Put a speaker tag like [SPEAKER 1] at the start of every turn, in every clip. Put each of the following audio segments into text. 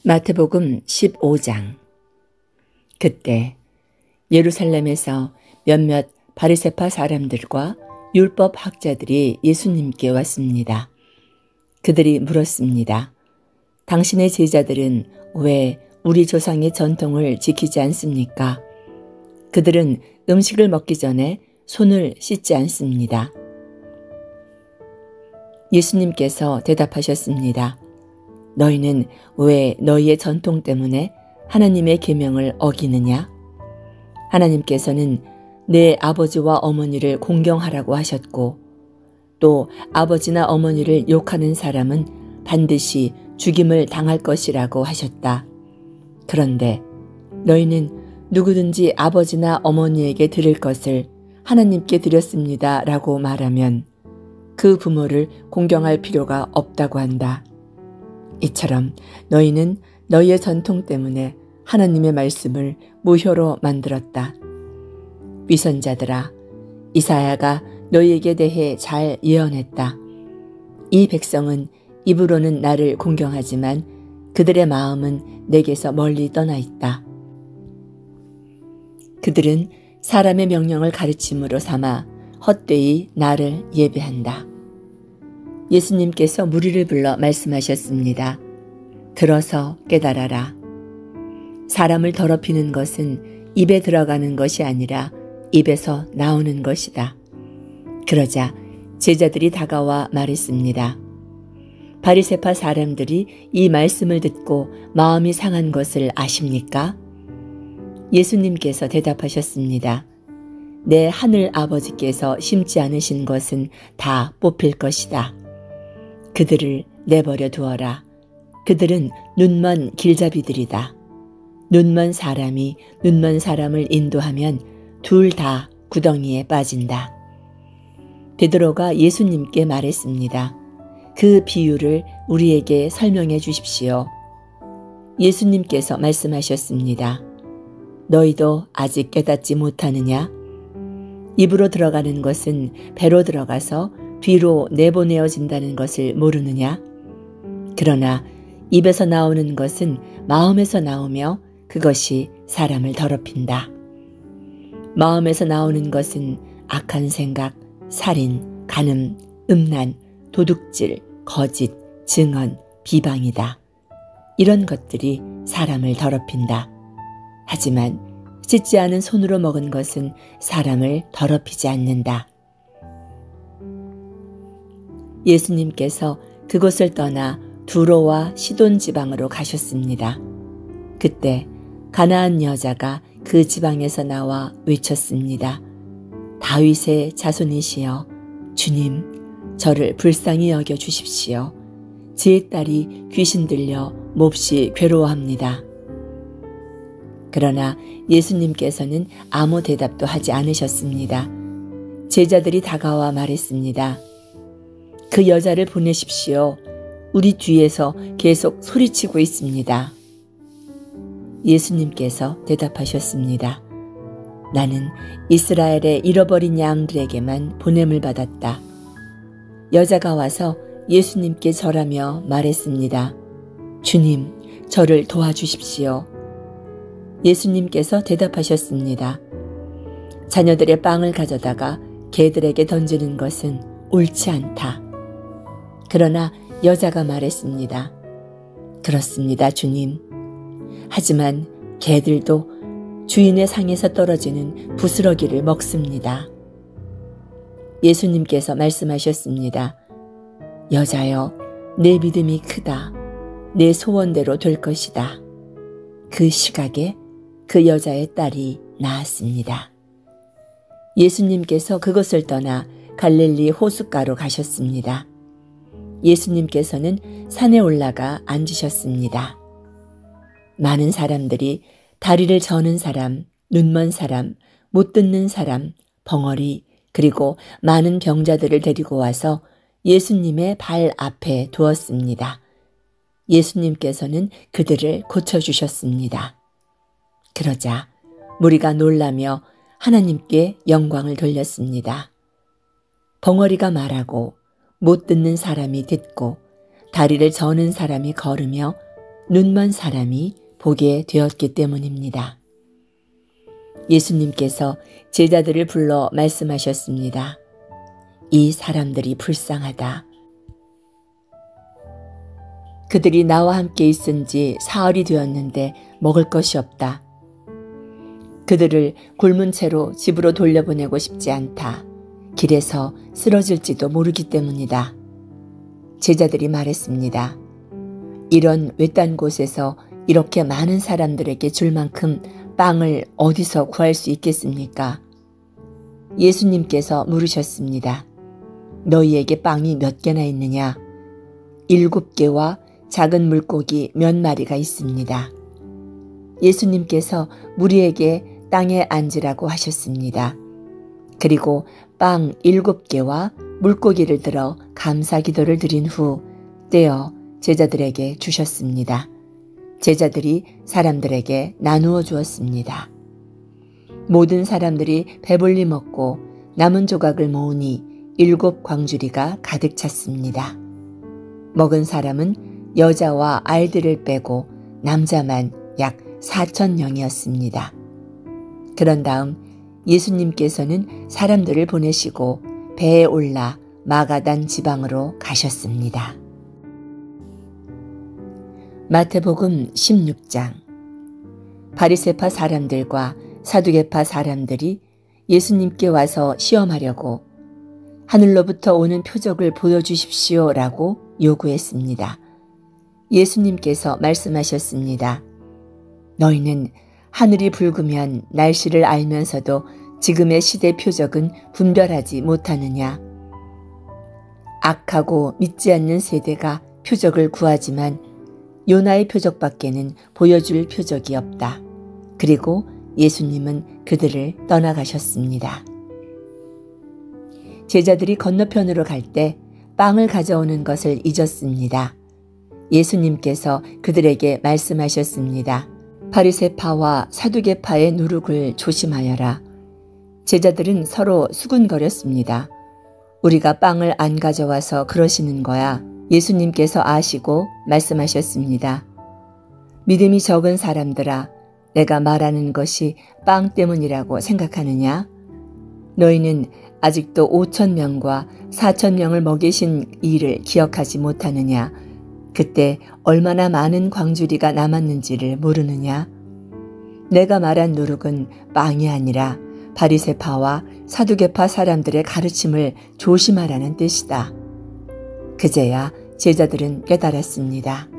[SPEAKER 1] 마태복음 15장. 그때 예루살렘에서 몇몇 바리새파 사람들과 율법 학자들이 예수님께 왔습니다. 그들이 물었습니다. 당신의 제자들은 왜 우리 조상의 전통을 지키지 않습니까? 그들은 음식을 먹기 전에 손을 씻지 않습니다. 예수님께서 대답하셨습니다. 너희는 왜 너희의 전통 때문에 하나님의 계명을 어기느냐? 하나님께서는 내 아버지와 어머니를 공경하라고 하셨고 또 아버지나 어머니를 욕하는 사람은 반드시 죽임을 당할 것이라고 하셨다. 그런데 너희는 누구든지 아버지나 어머니에게 드릴 것을 하나님께 드렸습니다 라고 말하면 그 부모를 공경할 필요가 없다고 한다. 이처럼 너희는 너희의 전통 때문에 하나님의 말씀을 무효로 만들었다. 위선자들아, 이사야가 너희에게 대해 잘 예언했다. 이 백성은 입으로는 나를 공경하지만 그들의 마음은 내게서 멀리 떠나 있다. 그들은 사람의 명령을 가르침으로 삼아 헛되이 나를 예배한다. 예수님께서 무리를 불러 말씀하셨습니다. 들어서 깨달아라. 사람을 더럽히는 것은 입에 들어가는 것이 아니라 입에서 나오는 것이다. 그러자 제자들이 다가와 말했습니다. 바리새파 사람들이 이 말씀을 듣고 마음이 상한 것을 아십니까? 예수님께서 대답하셨습니다. 내 하늘 아버지께서 심지 않으신 것은 다 뽑힐 것이다. 그들을 내버려 두어라. 그들은 눈먼 길잡이들이다. 눈먼 사람이 눈먼 사람을 인도하면 둘 다 구덩이에 빠진다. 베드로가 예수님께 말했습니다. 그 비유를 우리에게 설명해 주십시오. 예수님께서 말씀하셨습니다. 너희도 아직 깨닫지 못하느냐? 입으로 들어가는 것은 배로 들어가서 뒤로 내보내어진다는 것을 모르느냐? 그러나 입에서 나오는 것은 마음에서 나오며 그것이 사람을 더럽힌다. 마음에서 나오는 것은 악한 생각, 살인, 간음, 음란, 도둑질, 거짓, 증언, 비방이다. 이런 것들이 사람을 더럽힌다. 하지만 씻지 않은 손으로 먹은 것은 사람을 더럽히지 않는다. 예수님께서 그곳을 떠나 두로와 시돈 지방으로 가셨습니다. 그때 가나안 여자가 그 지방에서 나와 외쳤습니다. 다윗의 자손이시여, 주님, 저를 불쌍히 여겨 주십시오. 제 딸이 귀신 들려 몹시 괴로워합니다. 그러나 예수님께서는 아무 대답도 하지 않으셨습니다. 제자들이 다가와 말했습니다. 그 여자를 보내십시오. 우리 뒤에서 계속 소리치고 있습니다. 예수님께서 대답하셨습니다. 나는 이스라엘의 잃어버린 양들에게만 보냄을 받았다. 여자가 와서 예수님께 절하며 말했습니다. 주님, 저를 도와주십시오. 예수님께서 대답하셨습니다. 자녀들의 빵을 가져다가 개들에게 던지는 것은 옳지 않다. 그러나 여자가 말했습니다. 그렇습니다, 주님. 하지만 개들도 주인의 상에서 떨어지는 부스러기를 먹습니다. 예수님께서 말씀하셨습니다. 여자여, 내 믿음이 크다. 내 소원대로 될 것이다. 그 시각에 그 여자의 딸이 나았습니다. 예수님께서 그것을 떠나 갈릴리 호숫가로 가셨습니다. 예수님께서는 산에 올라가 앉으셨습니다. 많은 사람들이 다리를 저는 사람, 눈먼 사람, 못 듣는 사람, 벙어리, 그리고 많은 병자들을 데리고 와서 예수님의 발 앞에 두었습니다. 예수님께서는 그들을 고쳐주셨습니다. 그러자 무리가 놀라며 하나님께 영광을 돌렸습니다. 벙어리가 말하고 못 듣는 사람이 듣고 다리를 저는 사람이 걸으며 눈먼 사람이 보게 되었기 때문입니다. 예수님께서 제자들을 불러 말씀하셨습니다. 이 사람들이 불쌍하다. 그들이 나와 함께 있은 지 사흘이 되었는데 먹을 것이 없다. 그들을 굶은 채로 집으로 돌려보내고 싶지 않다. 길에서 쓰러질지도 모르기 때문이다. 제자들이 말했습니다. 이런 외딴 곳에서 이렇게 많은 사람들에게 줄 만큼 빵을 어디서 구할 수 있겠습니까? 예수님께서 물으셨습니다. 너희에게 빵이 몇 개나 있느냐? 7개와 작은 물고기 몇 마리가 있습니다. 예수님께서 무리에게 땅에 앉으라고 하셨습니다. 그리고 빵 7개와 물고기를 들어 감사 기도를 드린 후 떼어 제자들에게 주셨습니다. 제자들이 사람들에게 나누어 주었습니다. 모든 사람들이 배불리 먹고 남은 조각을 모으니 7 광주리가 가득 찼습니다. 먹은 사람은 여자와 아이들을 빼고 남자만 약 4,000명이었습니다. 그런 다음 예수님께서는 사람들을 보내시고 배에 올라 마가단 지방으로 가셨습니다. 마태복음 16장. 바리새파 사람들과 사두개파 사람들이 예수님께 와서 시험하려고 하늘로부터 오는 표적을 보여주십시오라고 요구했습니다. 예수님께서 말씀하셨습니다. 너희는 하늘이 붉으면 날씨를 알면서도 지금의 시대 표적은 분별하지 못하느냐? 악하고 믿지 않는 세대가 표적을 구하지만 요나의 표적밖에는 보여줄 표적이 없다. 그리고 예수님은 그들을 떠나가셨습니다. 제자들이 건너편으로 갈 때 빵을 가져오는 것을 잊었습니다. 예수님께서 그들에게 말씀하셨습니다. 바리새파와 사두개파의 누룩을 조심하여라. 제자들은 서로 수군거렸습니다. 우리가 빵을 안 가져와서 그러시는 거야. 예수님께서 아시고 말씀하셨습니다. 믿음이 적은 사람들아, 내가 말하는 것이 빵 때문이라고 생각하느냐? 너희는 아직도 5,000명과 4,000명을 먹이신 일을 기억하지 못하느냐? 그때 얼마나 많은 광주리가 남았는지를 모르느냐? 내가 말한 누룩은 빵이 아니라 바리새파와 사두개파 사람들의 가르침을 조심하라는 뜻이다. 그제야 제자들은 깨달았습니다.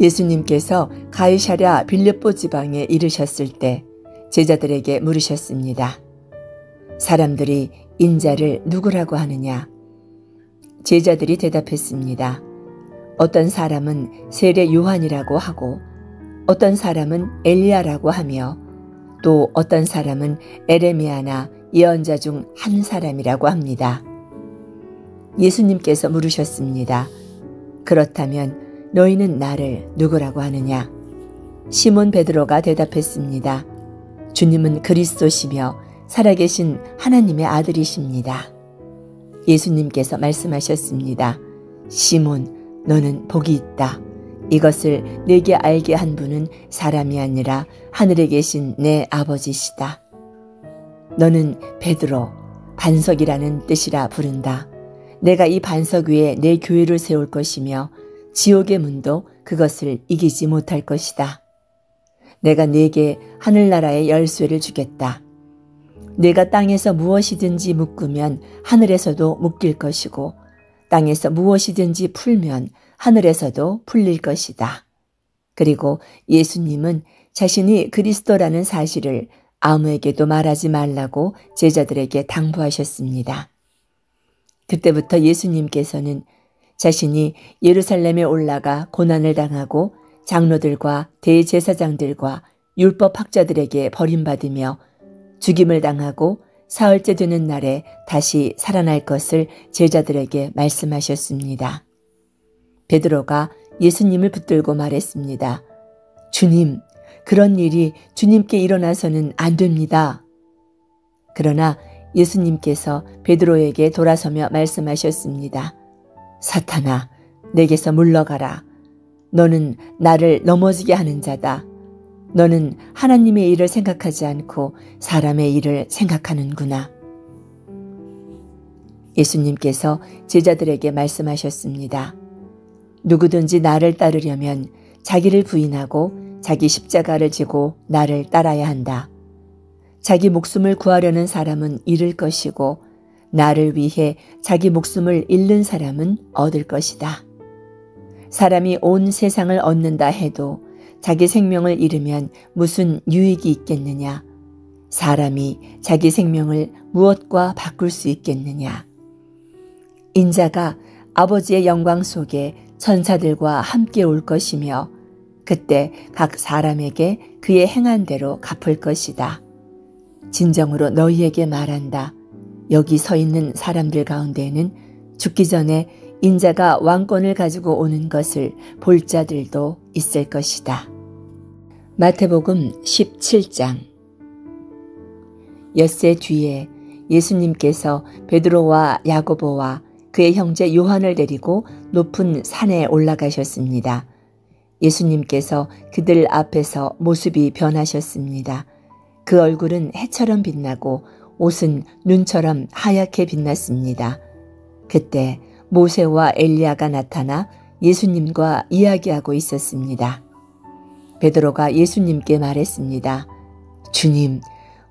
[SPEAKER 1] 예수님께서 가이사랴 빌립보 지방에 이르셨을 때 제자들에게 물으셨습니다. 사람들이 인자를 누구라고 하느냐? 제자들이 대답했습니다. 어떤 사람은 세례 요한이라고 하고 어떤 사람은 엘리야라고 하며 또 어떤 사람은 에레미야나 예언자 중 한 사람이라고 합니다. 예수님께서 물으셨습니다. 그렇다면 너희는 나를 누구라고 하느냐? 시몬 베드로가 대답했습니다. 주님은 그리스도시며 살아계신 하나님의 아들이십니다. 예수님께서 말씀하셨습니다. 시몬, 너는 복이 있다. 이것을 내게 알게 한 분은 사람이 아니라 하늘에 계신 내 아버지시다. 너는 베드로, 반석이라는 뜻이라 부른다. 내가 이 반석 위에 내 교회를 세울 것이며 지옥의 문도 그것을 이기지 못할 것이다. 내가 네게 하늘나라의 열쇠를 주겠다. 내가 땅에서 무엇이든지 묶으면 하늘에서도 묶일 것이고 땅에서 무엇이든지 풀면 하늘에서도 풀릴 것이다. 그리고 예수님은 자신이 그리스도라는 사실을 아무에게도 말하지 말라고 제자들에게 당부하셨습니다. 그때부터 예수님께서는 자신이 예루살렘에 올라가 고난을 당하고 장로들과 대제사장들과 율법학자들에게 버림받으며 죽임을 당하고 사흘째 되는 날에 다시 살아날 것을 제자들에게 말씀하셨습니다. 베드로가 예수님을 붙들고 말했습니다. 주님, 그런 일이 주님께 일어나서는 안 됩니다. 그러나 예수님께서 베드로에게 돌아서며 말씀하셨습니다. 사탄아, 내게서 물러가라. 너는 나를 넘어지게 하는 자다. 너는 하나님의 일을 생각하지 않고 사람의 일을 생각하는구나. 예수님께서 제자들에게 말씀하셨습니다. 누구든지 나를 따르려면 자기를 부인하고 자기 십자가를 지고 나를 따라야 한다. 자기 목숨을 구하려는 사람은 잃을 것이고 나를 위해 자기 목숨을 잃는 사람은 얻을 것이다. 사람이 온 세상을 얻는다 해도 자기 생명을 잃으면 무슨 유익이 있겠느냐? 사람이 자기 생명을 무엇과 바꿀 수 있겠느냐? 인자가 아버지의 영광 속에 천사들과 함께 올 것이며 그때 각 사람에게 그의 행한 대로 갚을 것이다. 진정으로 너희에게 말한다. 여기 서 있는 사람들 가운데에는 죽기 전에 인자가 왕권을 가지고 오는 것을 볼 자들도 있을 것이다. 마태복음 17장. 엿새 뒤에 예수님께서 베드로와 야고보와 그의 형제 요한을 데리고 높은 산에 올라가셨습니다. 예수님께서 그들 앞에서 모습이 변하셨습니다. 그 얼굴은 해처럼 빛나고 옷은 눈처럼 하얗게 빛났습니다. 그때 모세와 엘리야가 나타나 예수님과 이야기하고 있었습니다. 베드로가 예수님께 말했습니다. 주님,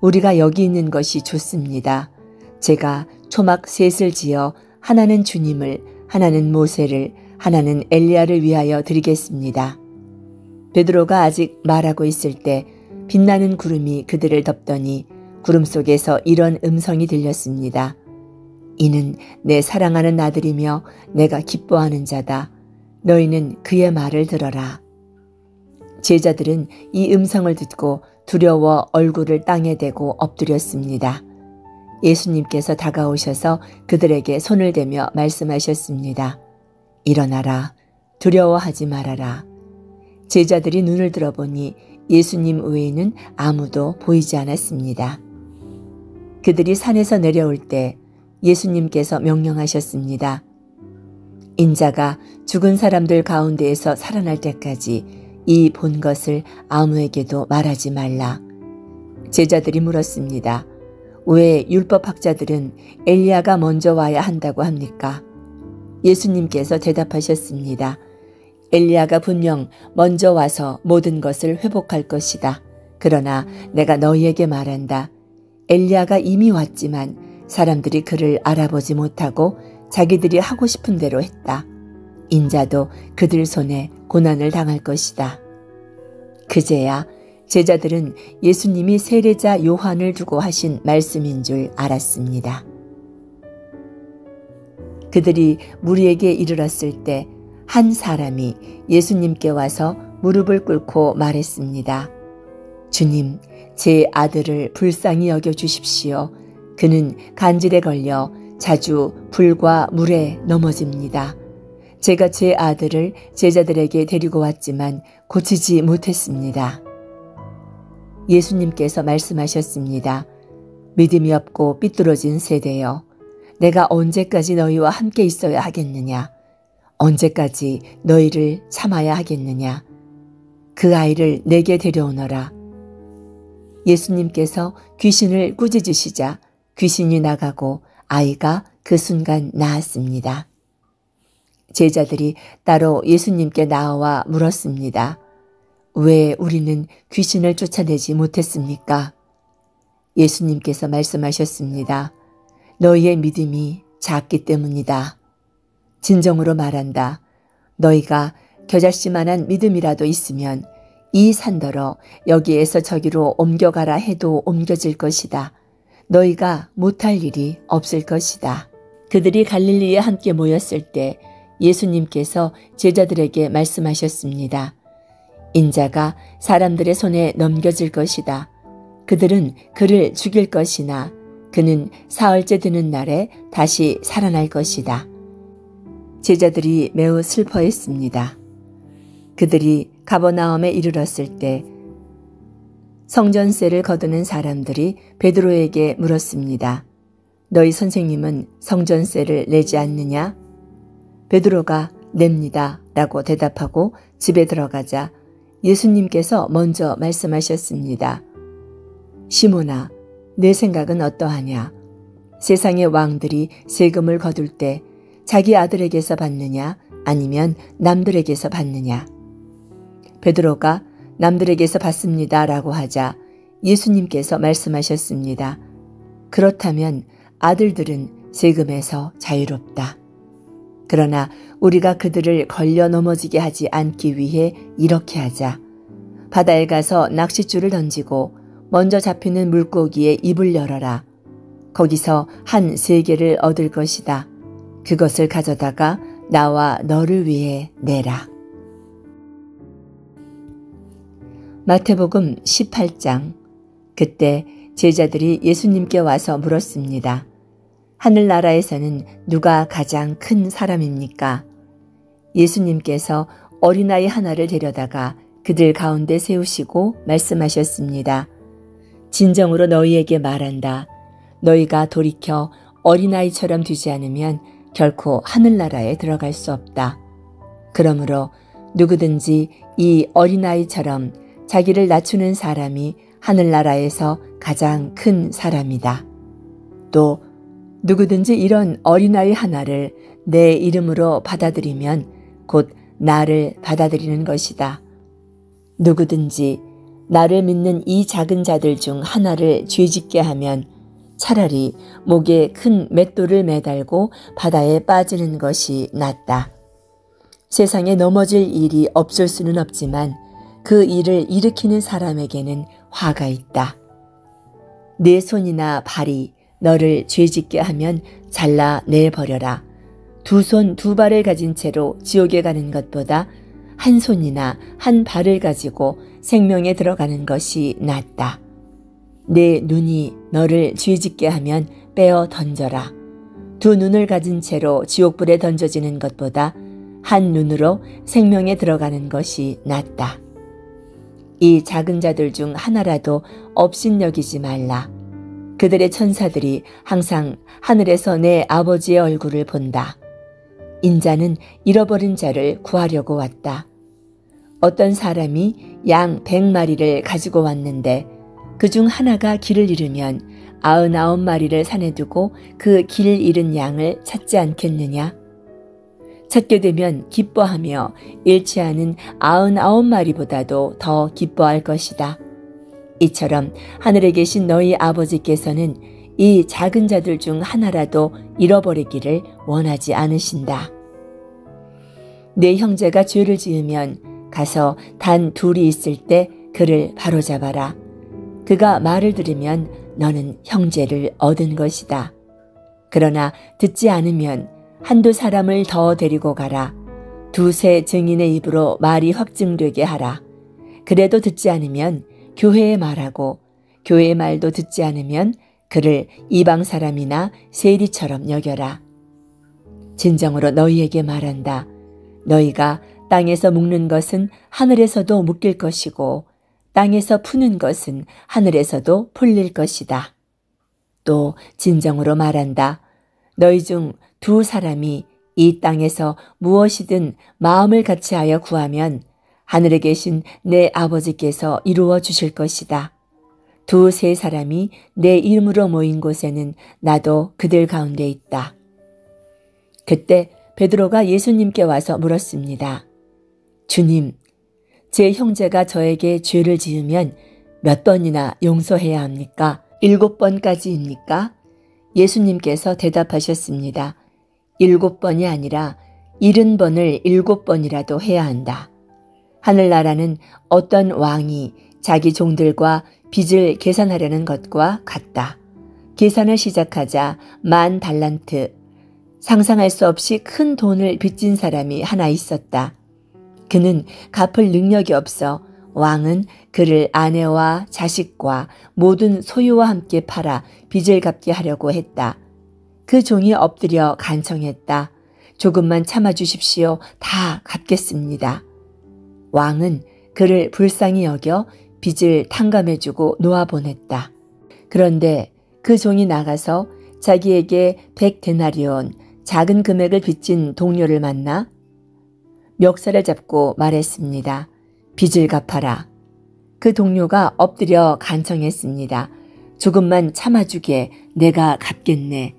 [SPEAKER 1] 우리가 여기 있는 것이 좋습니다. 제가 초막 셋을 지어 하나는 주님을, 하나는 모세를, 하나는 엘리야를 위하여 드리겠습니다. 베드로가 아직 말하고 있을 때 빛나는 구름이 그들을 덮더니 구름 속에서 이런 음성이 들렸습니다. 이는 내 사랑하는 아들이며 내가 기뻐하는 자다. 너희는 그의 말을 들어라. 제자들은 이 음성을 듣고 두려워 얼굴을 땅에 대고 엎드렸습니다. 예수님께서 다가오셔서 그들에게 손을 대며 말씀하셨습니다. 일어나라. 두려워하지 말아라. 제자들이 눈을 들어보니 예수님 외에는 아무도 보이지 않았습니다. 그들이 산에서 내려올 때 예수님께서 명령하셨습니다. 인자가 죽은 사람들 가운데에서 살아날 때까지 이 본 것을 아무에게도 말하지 말라. 제자들이 물었습니다. 왜 율법학자들은 엘리야가 먼저 와야 한다고 합니까? 예수님께서 대답하셨습니다. 엘리야가 분명 먼저 와서 모든 것을 회복할 것이다. 그러나 내가 너희에게 말한다. 엘리야가 이미 왔지만 사람들이 그를 알아보지 못하고 자기들이 하고 싶은 대로 했다. 인자도 그들 손에 고난을 당할 것이다. 그제야 제자들은 예수님이 세례자 요한을 두고 하신 말씀인 줄 알았습니다. 그들이 무리에게 이르렀을 때 한 사람이 예수님께 와서 무릎을 꿇고 말했습니다. 주님, 제 아들을 불쌍히 여겨 주십시오. 그는 간질에 걸려 자주 불과 물에 넘어집니다. 제가 제 아들을 제자들에게 데리고 왔지만 고치지 못했습니다. 예수님께서 말씀하셨습니다. 믿음이 없고 삐뚤어진 세대여, 내가 언제까지 너희와 함께 있어야 하겠느냐? 언제까지 너희를 참아야 하겠느냐? 그 아이를 내게 데려오너라. 예수님께서 귀신을 꾸짖으시자 귀신이 나가고 아이가 그 순간 나았습니다. 제자들이 따로 예수님께 나와 물었습니다. 왜 우리는 귀신을 쫓아내지 못했습니까? 예수님께서 말씀하셨습니다. 너희의 믿음이 작기 때문이다. 진정으로 말한다. 너희가 겨자씨만한 믿음이라도 있으면 이 산더러 여기에서 저기로 옮겨가라 해도 옮겨질 것이다. 너희가 못할 일이 없을 것이다. 그들이 갈릴리에 함께 모였을 때 예수님께서 제자들에게 말씀하셨습니다. 인자가 사람들의 손에 넘겨질 것이다. 그들은 그를 죽일 것이나 그는 사흘째 되는 날에 다시 살아날 것이다. 제자들이 매우 슬퍼했습니다. 그들이 가버나움에 이르렀을 때 성전세를 거두는 사람들이 베드로에게 물었습니다. 너희 선생님은 성전세를 내지 않느냐? 베드로가 냅니다 라고 대답하고 집에 들어가자 예수님께서 먼저 말씀하셨습니다. 시몬아, 내 생각은 어떠하냐? 세상의 왕들이 세금을 거둘 때 자기 아들에게서 받느냐 아니면 남들에게서 받느냐? 베드로가 남들에게서 받습니다 라고 하자 예수님께서 말씀하셨습니다. 그렇다면 아들들은 세금에서 자유롭다. 그러나 우리가 그들을 걸려 넘어지게 하지 않기 위해 이렇게 하자. 바다에 가서 낚싯줄을 던지고 먼저 잡히는 물고기의 입을 열어라. 거기서 한 3개를 얻을 것이다. 그것을 가져다가 나와 너를 위해 내라. 마태복음 18장. 그때 제자들이 예수님께 와서 물었습니다. 하늘나라에서는 누가 가장 큰 사람입니까? 예수님께서 어린아이 하나를 데려다가 그들 가운데 세우시고 말씀하셨습니다. 진정으로 너희에게 말한다. 너희가 돌이켜 어린아이처럼 되지 않으면 결코 하늘나라에 들어갈 수 없다. 그러므로 누구든지 이 어린아이처럼 자기를 낮추는 사람이 하늘나라에서 가장 큰 사람이다. 또 누구든지 이런 어린아이 하나를 내 이름으로 받아들이면 곧 나를 받아들이는 것이다. 누구든지 나를 믿는 이 작은 자들 중 하나를 죄짓게 하면 차라리 목에 큰 맷돌을 매달고 바다에 빠지는 것이 낫다. 세상에 넘어질 일이 없을 수는 없지만 그 일을 일으키는 사람에게는 화가 있다. 네 손이나 발이 너를 죄짓게 하면 잘라내버려라. 2손 2발을 가진 채로 지옥에 가는 것보다 한 손이나 한 발을 가지고 생명에 들어가는 것이 낫다. 네 눈이 너를 죄짓게 하면 빼어 던져라. 2 눈을 가진 채로 지옥불에 던져지는 것보다 한 눈으로 생명에 들어가는 것이 낫다. 이 작은 자들 중 하나라도 업신여기지 말라. 그들의 천사들이 항상 하늘에서 내 아버지의 얼굴을 본다. 인자는 잃어버린 자를 구하려고 왔다. 어떤 사람이 양 100마리를 가지고 왔는데 그중 하나가 길을 잃으면 99마리를 산에 두고 그 길 잃은 양을 찾지 않겠느냐? 찾게 되면 기뻐하며 잃지 않은 99마리보다도 더 기뻐할 것이다. 이처럼 하늘에 계신 너희 아버지께서는 이 작은 자들 중 하나라도 잃어버리기를 원하지 않으신다. 내 형제가 죄를 지으면 가서 단 2이 있을 때 그를 바로잡아라. 그가 말을 들으면 너는 형제를 얻은 것이다. 그러나 듣지 않으면 1-2 사람을 더 데리고 가라. 2-3 증인의 입으로 말이 확증되게 하라. 그래도 듣지 않으면 교회에 말하고 교회의 말도 듣지 않으면 그를 이방 사람이나 세리처럼 여겨라. 진정으로 너희에게 말한다. 너희가 땅에서 묶는 것은 하늘에서도 묶일 것이고 땅에서 푸는 것은 하늘에서도 풀릴 것이다. 또 진정으로 말한다. 너희 중 2 사람이 이 땅에서 무엇이든 마음을 같이하여 구하면 하늘에 계신 내 아버지께서 이루어 주실 것이다. 2-3 사람이 내 이름으로 모인 곳에는 나도 그들 가운데 있다. 그때 베드로가 예수님께 와서 물었습니다. 주님, 제 형제가 저에게 죄를 지으면 몇 번이나 용서해야 합니까? 7번까지입니까? 예수님께서 대답하셨습니다. 7번이 아니라 70번을 7번이라도 해야 한다. 하늘나라는 어떤 왕이 자기 종들과 빚을 계산하려는 것과 같다. 계산을 시작하자 10,000달란트, 상상할 수 없이 큰 돈을 빚진 사람이 하나 있었다. 그는 갚을 능력이 없어 왕은 그를 아내와 자식과 모든 소유와 함께 팔아 빚을 갚게 하려고 했다. 그 종이 엎드려 간청했다. 조금만 참아주십시오. 다 갚겠습니다. 왕은 그를 불쌍히 여겨 빚을 탕감해주고 놓아보냈다. 그런데 그 종이 나가서 자기에게 100데나리온 작은 금액을 빚진 동료를 만나 멱살을 잡고 말했습니다. 빚을 갚아라. 그 동료가 엎드려 간청했습니다. 조금만 참아주게, 내가 갚겠네.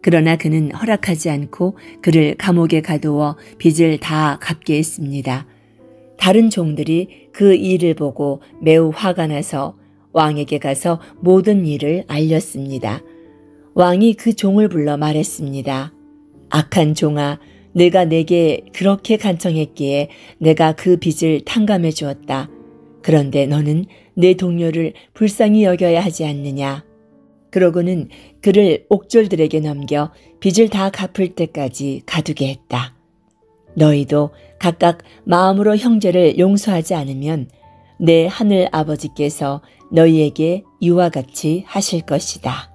[SPEAKER 1] 그러나 그는 허락하지 않고 그를 감옥에 가두어 빚을 다 갚게 했습니다. 다른 종들이 그 일을 보고 매우 화가 나서 왕에게 가서 모든 일을 알렸습니다. 왕이 그 종을 불러 말했습니다. 악한 종아, 내가 내게 그렇게 간청했기에 내가 그 빚을 탕감해 주었다. 그런데 너는 내 동료를 불쌍히 여겨야 하지 않느냐? 그러고는 그를 옥졸들에게 넘겨 빚을 다 갚을 때까지 가두게 했다. 너희도 각각 마음으로 형제를 용서하지 않으면 내 하늘 아버지께서 너희에게 이와 같이 하실 것이다.